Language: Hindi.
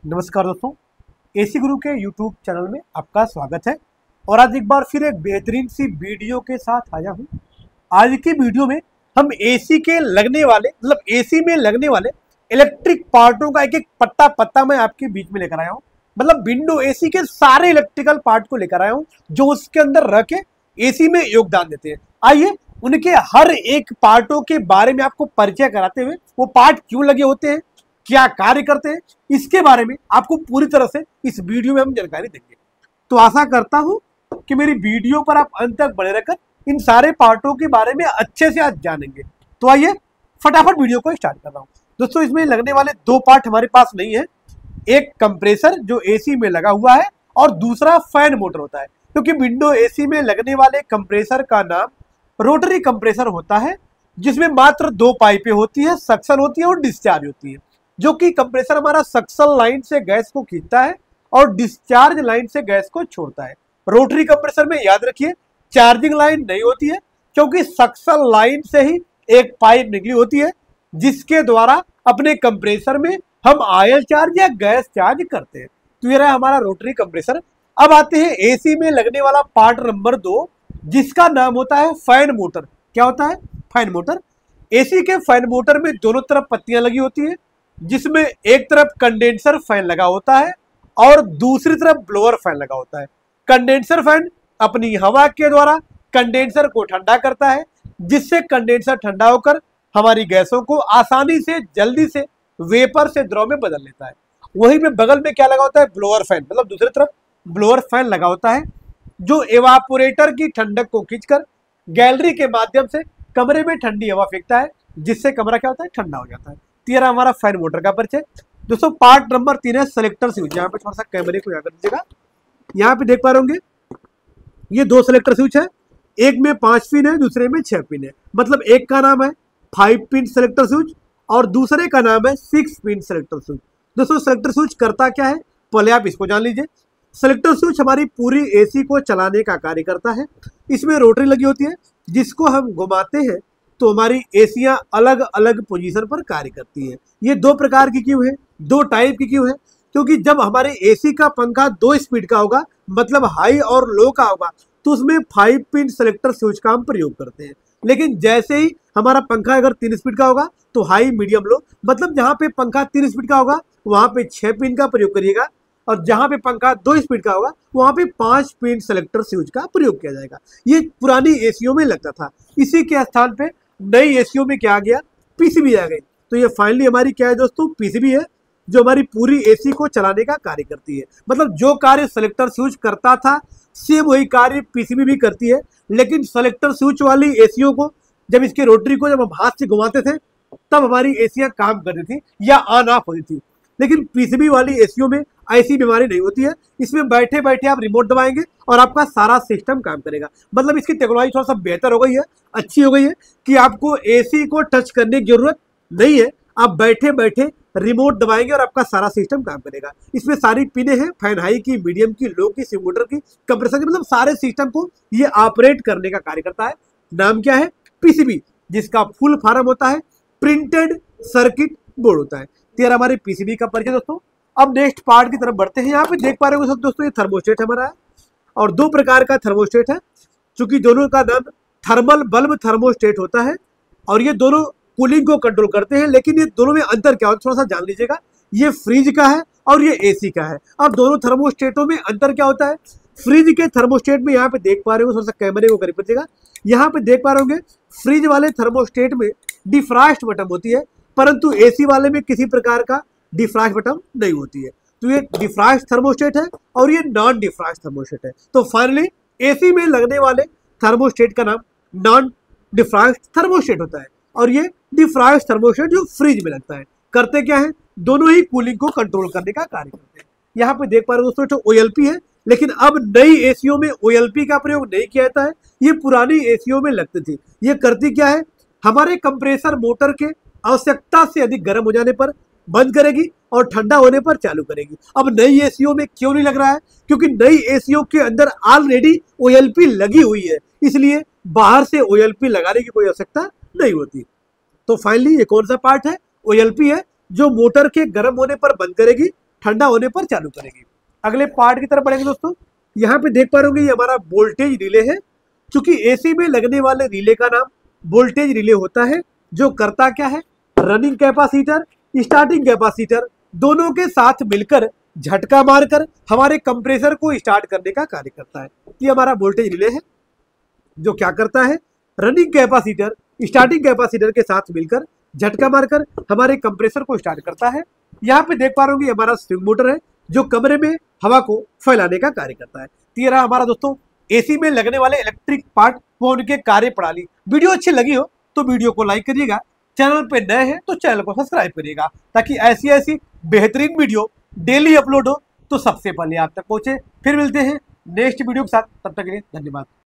नमस्कार दोस्तों, एसी गुरु के यूट्यूब चैनल में आपका स्वागत है। और आज एक बार फिर एक बेहतरीन सी वीडियो के साथ आया हूँ। आज की वीडियो में हम एसी के लगने वाले एसी में लगने वाले इलेक्ट्रिक पार्टों का एक एक पत्ता पत्ता मैं आपके बीच में लेकर आया हूँ। विंडो एसी के सारे इलेक्ट्रिकल पार्ट को लेकर आया हूँ जो उसके अंदर रख के एसी में योगदान देते हैं। आइए उनके हर एक पार्टों के बारे में आपको परिचय कराते हुए, वो पार्ट क्यों लगे होते हैं, क्या कार्य करते हैं, इसके बारे में आपको पूरी तरह से इस वीडियो में हम जानकारी देंगे। तो आशा करता हूं कि मेरी वीडियो पर आप अंत तक बने रहकर इन सारे पार्टों के बारे में अच्छे से आज जानेंगे। तो आइए फटाफट वीडियो को स्टार्ट कर रहा हूं। दोस्तों, इसमें लगने वाले दो पार्ट हमारे पास नहीं है। एक कंप्रेसर जो एसी में लगा हुआ है और दूसरा फैन मोटर होता है, क्योंकि विंडो एसी में लगने वाले कंप्रेसर का नाम रोटरी कंप्रेसर होता है, जिसमें मात्र दो पाइपें होती है, सक्शन होती है और डिस्चार्ज होती है। जो कि कंप्रेसर हमारा सक्शन लाइन से गैस को खींचता है और डिस्चार्ज लाइन से गैस को छोड़ता है। रोटरी कंप्रेसर में याद रखिए चार्जिंग लाइन नहीं होती है, क्योंकि सक्शन लाइन से ही एक पाइप निकली होती है जिसके द्वारा अपने कंप्रेसर में हम ऑयल चार्ज या गैस चार्ज करते हैं। तो ये रहा हमारा रोटरी कंप्रेसर। अब आते हैं एसी में लगने वाला पार्ट नंबर 2, जिसका नाम होता है फैन मोटर। क्या होता है? Fan motor. एसी के फैन मोटर में दोनों तरफ पत्तियां लगी होती है, जिसमें एक तरफ कंडेंसर फैन लगा होता है और दूसरी तरफ ब्लोअर फैन लगा होता है। कंडेंसर फैन अपनी हवा के द्वारा कंडेंसर को ठंडा करता है, जिससे कंडेंसर ठंडा होकर हमारी गैसों को आसानी से जल्दी से वेपर से द्रव में बदल लेता है। वहीं में बगल में क्या लगा होता है? ब्लोअर फैन, दूसरी तरफ ब्लोअर फैन लगा होता है जो एवापोरेटर की ठंडक को खींचकर गैलरी के माध्यम से कमरे में ठंडी हवा फेंकता है, जिससे कमरा क्या होता है? ठंडा हो जाता है। तेरा हमारा फैन मोटर का परिचय। दोस्तों, पार्ट नंबर 3 है सेलेक्टर स्विच। यहाँ पे थोड़ा सा कैमरे को यहाँ कर दीजिएगा। यहाँ पे देख पा रहे होंगे ये दो सेलेक्टर स्विच है, एक में 5 पिन है, दूसरे में 6 पिन है। एक का नाम है 5 पिन सेलेक्टर स्विच और दूसरे का नाम है 6 पिन सेलेक्टर स्विच। दोस्तों, सेलेक्टर स्विच करता क्या है, पहले आप इसको जान लीजिए। सेलेक्टर स्विच हमारी पूरी एसी को चलाने का कार्य करता है। इसमें रोटरी लगी होती है, जिसको हम घुमाते हैं तो हमारी एसियां अलग अलग पोजीशन पर कार्य करती हैं। ये दो प्रकार की क्यों है, दो टाइप की क्यों है? क्योंकि जब हमारे एसी का पंखा 2 स्पीड का होगा, हाई और लो का होगा, तो उसमें 5 पिन सेलेक्टर स्विच का हम प्रयोग करते हैं। लेकिन जैसे ही हमारा पंखा अगर 3 स्पीड का होगा तो हाई, मीडियम, लो, जहां पे पंखा 3 स्पीड का होगा वहां पे 6 पिन का प्रयोग करिएगा, और जहां पे पंखा 2 स्पीड का होगा वहां पे 5 पिन सेलेक्टर स्विच का प्रयोग किया जाएगा। ये पुरानी एसीओ में लगता था। इसी के स्थान पे नई एसीओ में क्या आ गया? पीसीबी आ गई। तो ये फाइनली हमारी क्या है दोस्तों? पीसीबी है, जो हमारी पूरी एसी को चलाने का कार्य करती है। जो कार्य सेलेक्टर स्विच करता था सेम वही कार्य पीसीबी भी करती है। लेकिन सेलेक्टर स्विच वाली एसीओ को जब इसके रोटरी को जब हम हाथ से घुमाते थे तब हमारी एसियां काम करती थी या ऑन ऑफ होती थी। लेकिन पीसीबी वाली एसीओ में ऐसी बीमारी नहीं होती है। इसमें बैठे बैठे आप रिमोट दबाएंगे और आपका सारा सिस्टम काम करेगा। इसकी टेक्नोलॉजी थोड़ा सा बेहतर हो गई है, अच्छी हो गई है कि आपको एसी को टच करने की जरूरत नहीं है। आप बैठे बैठे रिमोट दबाएंगे और आपका सारा सिस्टम काम करेगा। इसमें सारी पिने हैं, फैन हाई की, मीडियम की, लो की, सिम मोटर की, कंप्रेसर की, सारे सिस्टम को ये ऑपरेट करने का कार्य करता है। नाम क्या है? पीसीबी, जिसका फुल फॉर्म होता है प्रिंटेड सर्किट बोर्ड होता है। तेरा हमारे पीसीबी का परिचय। दोस्तों, अब नेक्स्ट पार्ट की तरफ बढ़ते हैं। यहाँ पे देख पा रहे हो दोस्तों, ये थर्मोस्टेट हमारा है और दो प्रकार का थर्मोस्टेट है, चूंकि दोनों का नाम थर्मल बल्ब थर्मोस्टेट होता है और ये दोनों कूलिंग को कंट्रोल करते हैं। लेकिन ये दोनों में अंतर क्या होता है, थोड़ा सा जान लीजिएगा। ये फ्रिज का है और ये एसी का है। अब दोनों थर्मोस्टेटों में अंतर क्या होता है? फ्रिज के थर्मोस्टेट में यहाँ पे देख पा रहे हो, थोड़ा सा कैमरे को करीब करिएगा, यहाँ पे देख पा रहे होंगे फ्रिज वाले थर्मोस्टेट में डिफ्रॉस्ट बटन होती है, परंतु एसी वाले में किसी प्रकार का डिफ्रॉस्ट बटन नहीं होती है। तो ये डिफ्रॉस्ट थर्मोस्टेट है और ये नॉन डिफ्रॉस्ट थर्मोस्टेट है। तो फाइनली एसी में लगने वाले थर्मोस्टेट का नाम नॉन डिफ्रॉस्ट थर्मोस्टेट होता है और ये डिफ्रॉस्ट थर्मोस्टेट जो फ्रिज में लगता है। करते क्या है? दोनों ही कूलिंग को कंट्रोल करने का कार्य करते हैं। यहाँ पे देख पा रहे हो दोस्तों, तो ओएलपी है, लेकिन अब नई एसीओ में ओएलपी का प्रयोग नहीं किया जाता है। ये पुरानी एसीओ में लगती थी। ये करती क्या है? हमारे कंप्रेसर मोटर के आवश्यकता से अधिक गर्म हो जाने पर बंद करेगी और ठंडा होने पर चालू करेगी। अब नई एसीओ में क्यों नहीं लग रहा है? क्योंकि नई एसीओ के अंदर ऑलरेडी ओएलपी लगी हुई है, इसलिए बाहर से ओएलपी लगाने की कोई आवश्यकता नहीं होती। तो फाइनली ये कौन सा पार्ट है? ओएलपी है, जो मोटर के गर्म होने पर बंद करेगी ठंडा होने पर चालू करेगी। अगले पार्ट की तरफ बढ़ेंगे दोस्तों। यहाँ पे देख पा रहे ये हमारा वोल्टेज रिले है। चूंकि एसी में लगने वाले रिले का नाम वोल्टेज रिले होता है, जो करता क्या है, रनिंग कैपेसिटर, स्टार्टिंग कैपेसिटर दोनों के साथ मिलकर झटका मारकर हमारे कंप्रेसर को स्टार्ट करने का कार्य करता है। ये हमारा वोल्टेज रिले है, जो क्या करता है, रनिंग कैपेसिटर स्टार्टिंग कैपेसिटर के साथ मिलकर झटका मारकर हमारे कंप्रेसर को स्टार्ट करता है। यहाँ पे देख पा रहे होंगे हमारा स्विंग मोटर है, जो कमरे में हवा को फैलाने का कार्य करता है। तो ये रहा हमारा दोस्तों एसी में लगने वाले इलेक्ट्रिक पार्ट वो उनके कार्य प्रणाली। वीडियो अच्छी लगी हो तो वीडियो को लाइक करिएगा, चैनल पे नए हैं तो चैनल को सब्सक्राइब करिएगा, ताकि ऐसी ऐसी बेहतरीन वीडियो डेली अपलोड हो तो सबसे पहले आप तक पहुंचे। फिर मिलते हैं नेक्स्ट वीडियो के साथ, तब तक के लिए धन्यवाद।